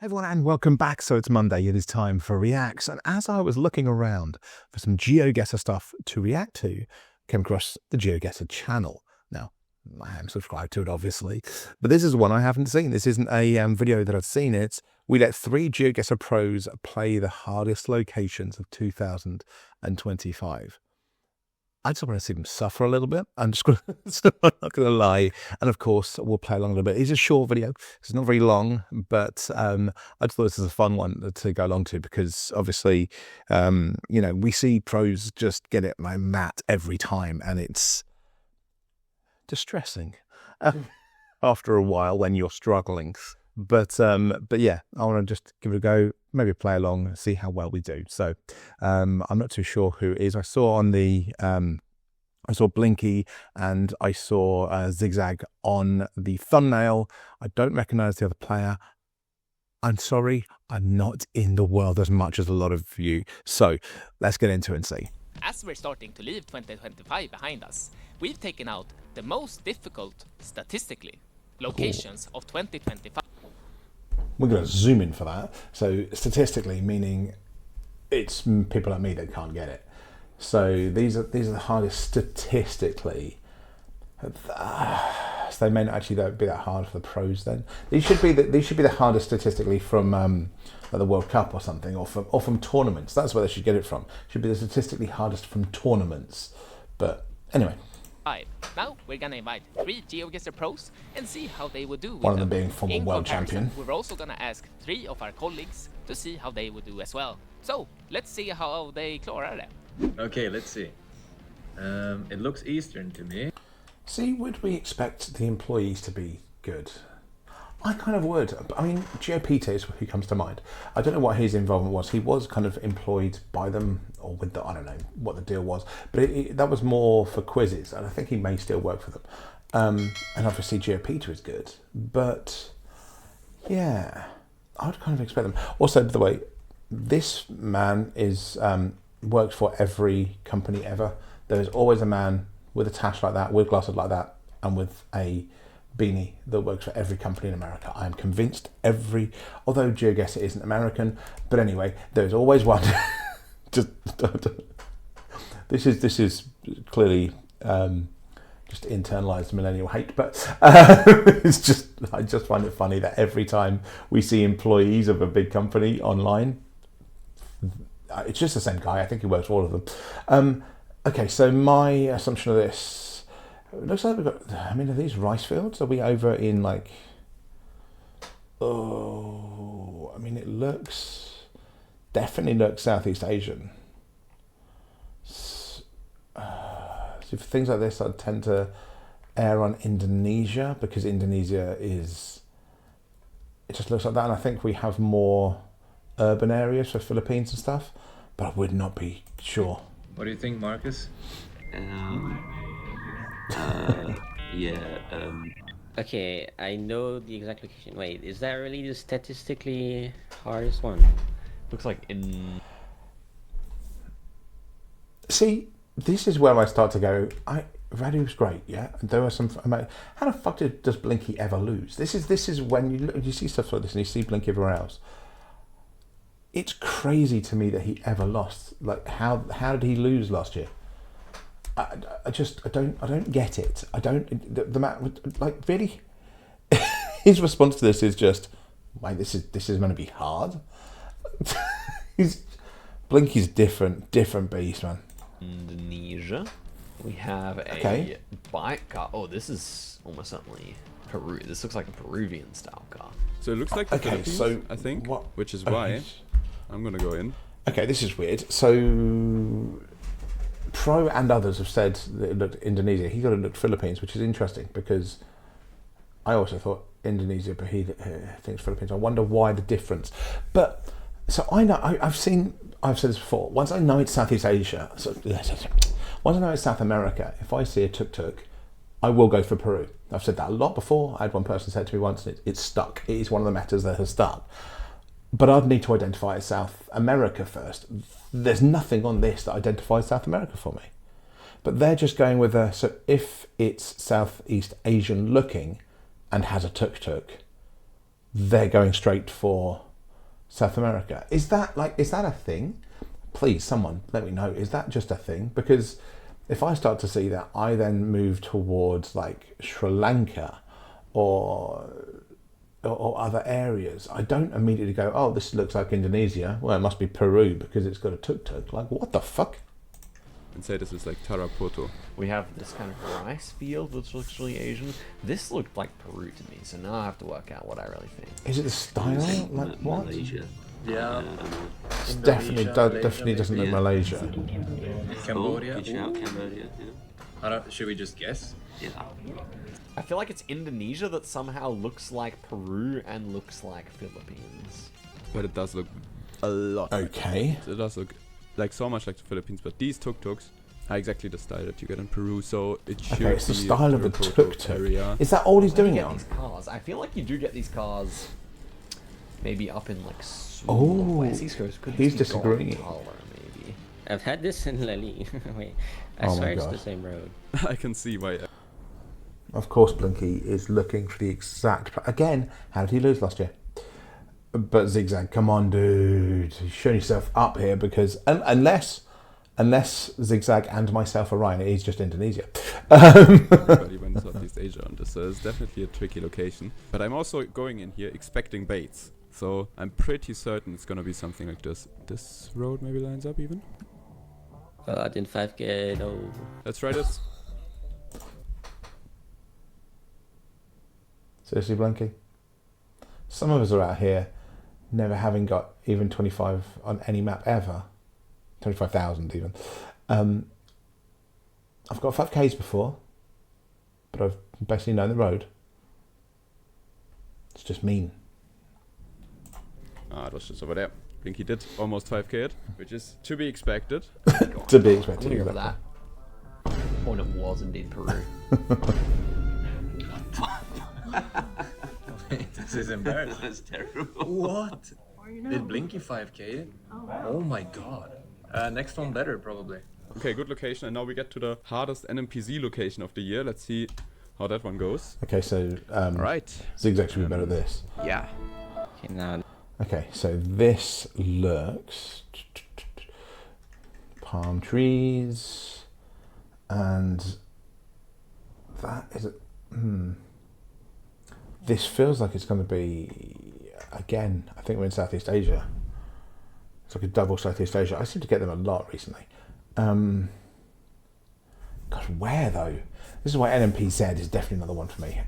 Everyone, and welcome back. So it's Monday, it is time for Reacts, and as I was looking around for some Geoguessr stuff to react to, came across the Geoguessr channel. Now, I am subscribed to it, obviously, but this is one I haven't seen. This isn't a video that I've seen. It's we let 3 Geoguessr pros play the hardest locations of 2025. I just want to see them suffer a little bit. I'm not going to lie. And of course, we'll play along a little bit. It's a short video. It's not very long, but I just thought this was a fun one to go along to because obviously, we see pros just get it like that every time, and it's distressing after a while when you're struggling. But yeah, I want to just give it a go, maybe play along, see how well we do. So I'm not too sure who it is. I saw on the I saw Blinky and I saw Zigzag on the thumbnail. I don't recognize the other player. I'm sorry, I'm not in the world as much as a lot of you. So let's get into it and see. As we're starting to leave 2025 behind us, we've taken out the most difficult, statistically, locations of 2025. We're going to zoom in for that. So statistically, meaning it's people like me that can't get it. So these are the hardest statistically. So they may not actually be that hard for the pros. Then these should be the hardest statistically from like the World Cup or something, or from tournaments. That's where they should get it from. Should be the statistically hardest from tournaments. But anyway. Now we're gonna invite 3 Geoguessr pros and see how they would do with one of them being former world champion. We're also gonna ask 3 of our colleagues to see how they would do as well. So let's see how they klarar det. Okay, let's see. It looks Eastern to me. See, would we expect the employees to be good? I kind of would. I mean, GeoPeter is who comes to mind. I don't know what his involvement was. He was kind of employed by them or with the, I don't know what the deal was, but that was more for quizzes, and I think he may still work for them. And obviously GeoPeter is good, but yeah, I would kind of expect them. Also, by the way, this man is worked for every company ever. There is always a man with a tash like that, with glasses like that, and with a beanie that works for every company in America. I am convinced although Geoguessr isn't American, but anyway, there's always one. This is clearly just internalized millennial hate, but I just find it funny that every time we see employees of a big company online, it's just the same guy. I think he works for all of them. Okay, so my assumption of this, it looks like we've got, I mean, are these rice fields? Are we over in like, oh, I mean, definitely looks Southeast Asian. So for things like this, I tend to err on Indonesia because Indonesia it just looks like that. And I think we have more urban areas for Philippines and stuff, but I would not be sure. What do you think, Marcus? Okay, I know the exact location. Wait, is that really the statistically hardest one? Looks like in... See, this is where I start to go, Radu's great, yeah? There are some... How the fuck does Blinky ever lose? This is when you see stuff like this and you see Blinky everywhere else. It's crazy to me that he ever lost. Like, how did he lose last year? I don't get it. I don't, the man, like, really, his response to this is just, wait, this is going to be hard. Blinky's different beast, man. Indonesia. We have a bike car. Oh, this is almost certainly Peru. This looks like a Peruvian style car. So it looks like the Philippines, so I think, what, which is why I'm going to go in. Okay, this is weird. So Pro and others have said that it looked Indonesia. He got it looked Philippines, which is interesting because I also thought Indonesia, but he thinks Philippines. I wonder why the difference. But so I know I've said this before. Once I know it's Southeast Asia, once I know it's South America, if I see a tuk-tuk, I will go for Peru. I've said that a lot before. I had one person say to me once, and it's stuck. It is one of the metas that has stuck. But I'd need to identify South America first. There's nothing on this that identifies South America for me. But they're just going with so if it's Southeast Asian looking and has a tuk-tuk, they're going straight for South America. Is that a thing? Please, someone let me know. Is that just a thing? Because if I start to see that, I then move towards like Sri Lanka or other areas. I don't immediately go, oh, this looks like Indonesia. Well, it must be Peru because it's got a tuk-tuk. Like, what the fuck? And say this is like Tarapoto. We have this kind of rice field, which looks really Asian. This looked like Peru to me, so now I have to work out what I really think. Is it the style? Like what? Malaysia. Yeah. It definitely doesn't look Yeah. Malaysia. Cambodia. Good shout, Cambodia. Should we just guess? Yeah. I feel like it's Indonesia that somehow looks like Peru and looks like Philippines. But it does look a lot. Okay. It does look like so much like the Philippines, but these tuk-tuks are exactly the style that you get in Peru, so it should Okay, it's the be style of the Tarapoto tuk-tuk. area. Is that all he's Where do doing you it get on? these cars? I feel like you do get these cars maybe up in like Oh, West East Coast. Could he's this be gold disagreeing. color, maybe? I've had this in Lali. Wait, I Oh my swear it's God. the same road. I can see why. Of course, Blinky is looking for the exact... Again, how did he lose last year? But Zigzag, come on, dude. You've shown yourself up here because... unless Zigzag and myself are right, it is just Indonesia. Everybody went Southeast Asia on this, so it's definitely a tricky location. But I'm also going in here expecting baits, so I'm pretty certain it's gonna be something like this. This road maybe lines up even. I didn't 5k, no. Let's try this. Seriously, Blinky? Some of us are out here never having got even 25 on any map ever. 25,000 even. I've got 5Ks before, but I've basically known the road. It's just mean. Ah, it was just over there. Blinky did almost 5k it, which is to be expected. To be I'm expected. gonna go for exactly. that. When it was indeed Peru. This is embarrassing. That's terrible. What? Did Blinky 5k? Oh my god. Next one better, probably. Okay, good location, and now we get to the hardest NMPZ location of the year. Let's see how that one goes. Okay, so Right. Zigzag should be better at this. Yeah. Okay, now Okay, so this looks palm trees, and that is this feels like it's going to be again. I think we're in Southeast Asia. It's like a double Southeast Asia. I seem to get them a lot recently. God, where though? This is why NMPZ is definitely another one for me.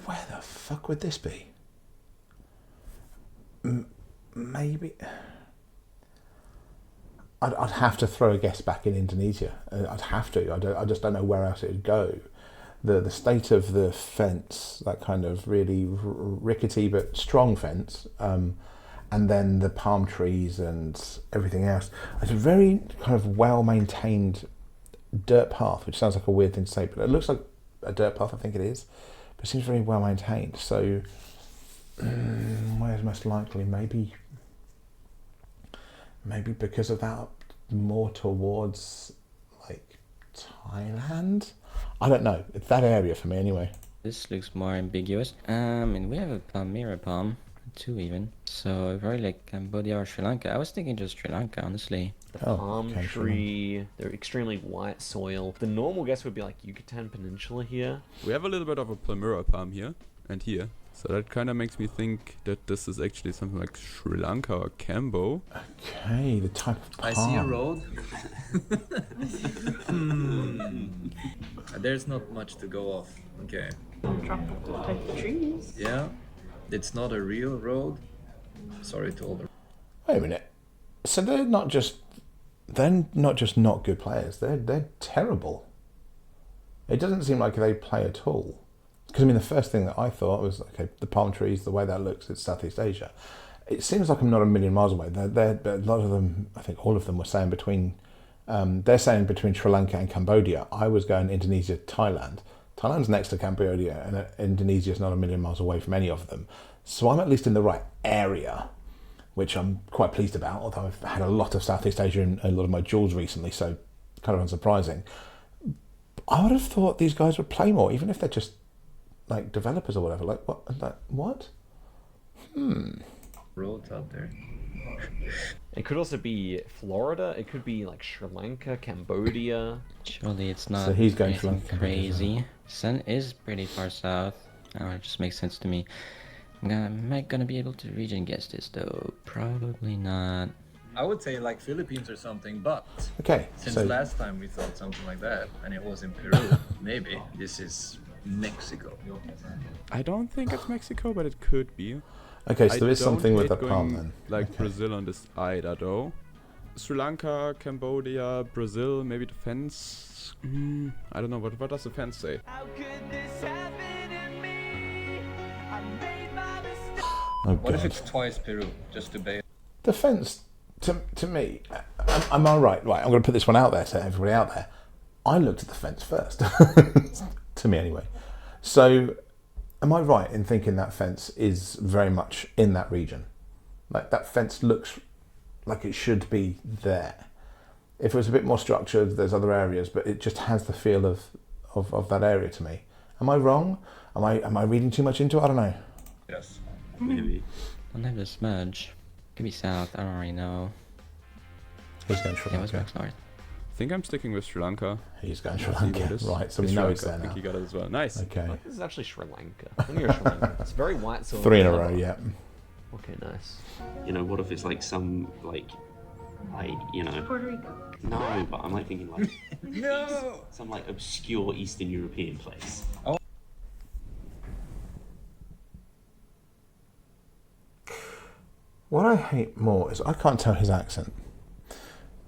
Where the fuck would this be? Maybe I'd have to throw a guess back in Indonesia. I'd have to. I just don't know where else it would go. The state of the fence, that kind of really rickety but strong fence, and then the palm trees and everything else. It's a very kind of well maintained dirt path, which sounds like a weird thing to say, but it looks like a dirt path. I think it is, but it seems very well maintained. So. Where's most likely? Maybe because of that, more towards like Thailand. I don't know. It's that area for me anyway. this looks more ambiguous. And we have a Palmyra palm, 2 even. So probably like Cambodia or Sri Lanka. I was thinking just Sri Lanka, honestly. Oh, Palm okay, sure. tree, they're extremely white soil. The normal guess would be like Yucatan Peninsula here. We have a little bit of a Palmyra palm here and here. So that kind of makes me think that this is actually something like Sri Lanka or Cambo. Okay, the type of palm. I see a road. There's not much to go off. Okay. Tropical type trees. Yeah. It's not a real road. Sorry to all the... Wait a minute. So they're not just not good players. They're terrible. It doesn't seem like they play at all. Because I mean, the first thing that I thought was, okay, the palm trees, the way that looks, it's Southeast Asia. It seems like I'm not a million miles away. But a lot of them, I think all of them were saying between, they're saying between Sri Lanka and Cambodia. I was going Indonesia, Thailand. Thailand's next to Cambodia, and Indonesia is not a million miles away from any of them. So I'm at least in the right area, which I'm quite pleased about, although I've had a lot of Southeast Asia in a lot of my duels recently, so kind of unsurprising. I would have thought these guys would play more, even if they're just like developers or whatever. Like what? Roads out there. It could also be Florida. It could be like Sri Lanka, Cambodia. Surely it's not So he's going for anything like crazy. Sun is pretty far south. Oh, it just makes sense to me. Am I gonna be able to region guess this though? Probably not. I would say like Philippines or something, but Okay, since so last time we thought something like that, and it was in Peru, maybe this is Mexico. I don't think it's Mexico, but it could be. okay, so I there is don't something with hate the palm going, then. Like Okay. Brazil on this either though. Sri Lanka, Cambodia, Brazil, maybe the fence. I don't know. What does the fence say? Oh, What if God. it's twice Peru, just to bait? The fence, to me, am I right? Right, I'm going to put this one out there to everybody out there. I looked at the fence first, to me anyway. So, am I right in thinking that fence is very much in that region? Like, that fence looks like it should be there. If it was a bit more structured, there's other areas, but it just has the feel of that area to me. Am I wrong? Am I reading too much into it? I don't know. Yes. Maybe. Don't have the smudge. Could be south. I don't really know. He's going Sri Yeah, what's Lanka. next north? I think I'm sticking with Sri Lanka. He's going Sri Let's see what Lanka. it is. Right, so we It's know Sri it's Lanka. there I think now. he got it as well. Nice. Okay. This is actually Sri Lanka. I think it's Sri Lanka. It's very white. So 3 in a row, yeah. Okay, nice. You know, what if it's like some you know, Puerto Rico. no, but I'm like thinking like No. some like obscure Eastern European place. What I hate more is I can't tell his accent,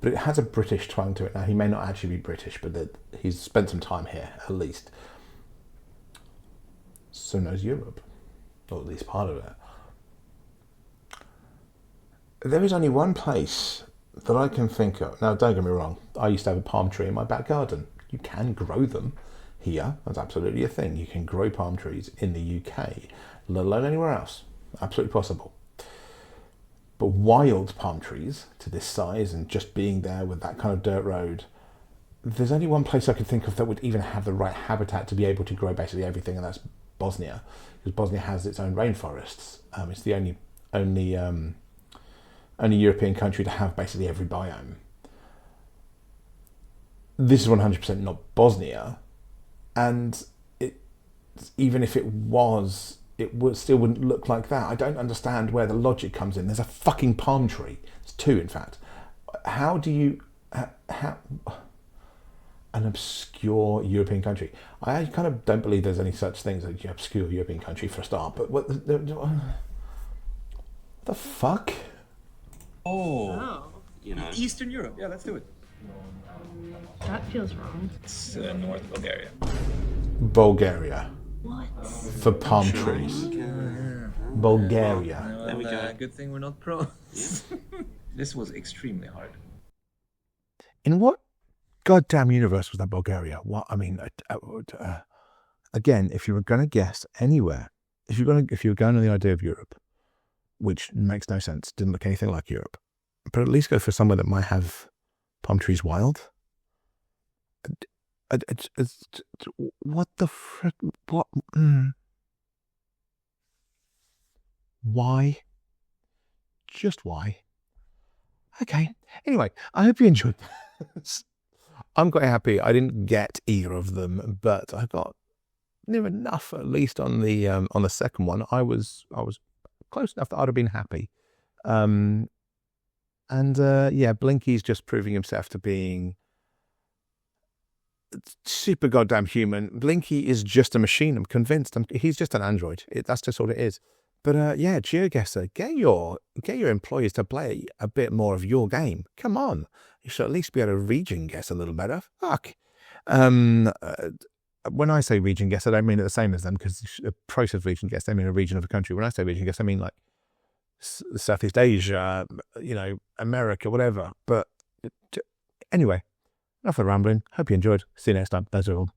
but it has a British twang to it. Now, he may not actually be British, but he's spent some time here, at least. So knows Europe, or at least part of it. There is only one place that I can think of. Now, don't get me wrong, I used to have a palm tree in my back garden. You can grow them here. That's absolutely a thing. You can grow palm trees in the UK, let alone anywhere else. Absolutely possible. But wild palm trees to this size and just being there with that kind of dirt road, there's only one place I could think of that would even have the right habitat to be able to grow basically everything, and that's Bosnia, because Bosnia has its own rainforests. It's the only European country to have basically every biome. This is 100% not Bosnia, and even if it was, still wouldn't look like that. I don't understand where the logic comes in. There's a fucking palm tree. It's 2, in fact. How do you... How, an obscure European country. I kind of don't believe there's any such things as an obscure European country for a start, but what the fuck? Oh. You know, Eastern Europe. Yeah, let's do it. That feels wrong. It's North Bulgaria. Bulgaria. What? For palm trees. Bulgaria. There we go. Good thing we're not pros. This was extremely hard. In what goddamn universe was that Bulgaria? What I mean, again, if you were going to guess anywhere, if you were going on the idea of Europe, which makes no sense, didn't look anything like Europe, but at least go for somewhere that might have palm trees wild. What the frick? What? Why? Just why? Okay. Anyway, I hope you enjoyed this. I'm quite happy I didn't get either of them, but I got near enough, at least on the second one. I was close enough that I'd have been happy. Blinky's just proving himself to being super goddamn human. Blinky is just a machine. I'm convinced. He's just an android. That's just all it is. But Geoguessr, get your employees to play a bit more of your game. Come on, you should at least be able to region guess a little better. Fuck. When I say region guess, I don't mean it the same as them, because the process region guess, they mean a region of a country. When I say region guess, I mean like Southeast Asia, America, whatever. But anyway, enough of the rambling. Hope you enjoyed. See you next time. That's all.